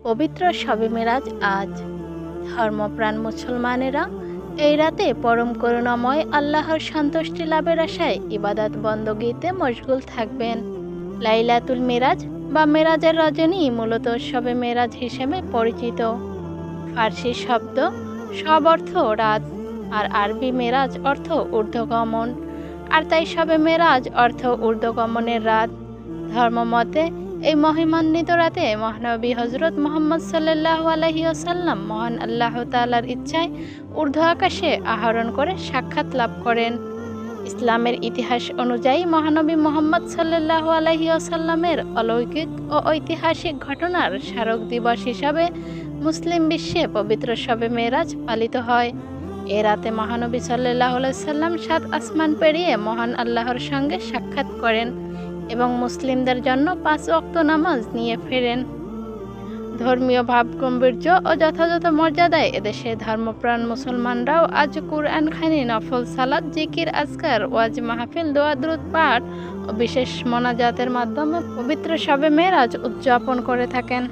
পবিত্র শবে মেরাজ আজ। ধর্মপ্রাণ মুসলমানেরা এই রাতে পরম করুণাময় আল্লাহর সন্তুষ্টি লাভের আশায় ইবাদত বন্দগীতে মশগুল থাকবেন। লাইলাতুল মিরাজ বা মেরাজের রজনী মূলত শবে মেরাজ হিসেবে পরিচিত। ফার্সি শব্দ শব অর্থ রাত, আর আরবি মেরাজ অর্থ ঊর্ধ্বগমন, আর তাই শবে মেরাজ অর্থ ঊর্ধ্বগমনের রাত। ধর্মমতে এই মহিমান্বিত রাতে মহানবী হজরত মুহাম্মদ সাল্লাল্লাহু আলাইহি ওয়াসাল্লাম মহান আল্লাহ তাআলার ইচ্ছায় ঊর্ধ্ব আকাশে আরোহণ করে সাক্ষাৎ লাভ করেন। ইসলামের ইতিহাস অনুযায়ী মহানবী মুহাম্মদ সাল্লাল্লাহু আলাইহি ওয়াসাল্লামের অলৌকিক ও ঐতিহাসিক ঘটনার স্মারক দিবস হিসাবে মুসলিম বিশ্বে পবিত্র শবে মেরাজ পালিত হয়। এ রাতে মহানবী সাল্লাল্লাহু আলাইহি সাল্লাম 7 আসমান পেরিয়ে মহান আল্লাহর সঙ্গে সাক্ষাৎ করেন এবং মুসলিমদের জন্য 5 ওয়াক্ত নামাজ নিয়ে ফেরেন। ধর্মীয় ভাবগাম্ভীর্য ও যথাযথ মর্যাদায় এদেশে ধর্মপ্রাণ মুসলমানরাও আজ কুরআন খানি, নফল সালাত, জিকির, আজকার, ওয়াজ মাহফিল, দোয়া দুরূদ পাঠ ও বিশেষ মোনাজাতের মাধ্যমে পবিত্র শবে মেরাজ উদযাপন করে থাকেন।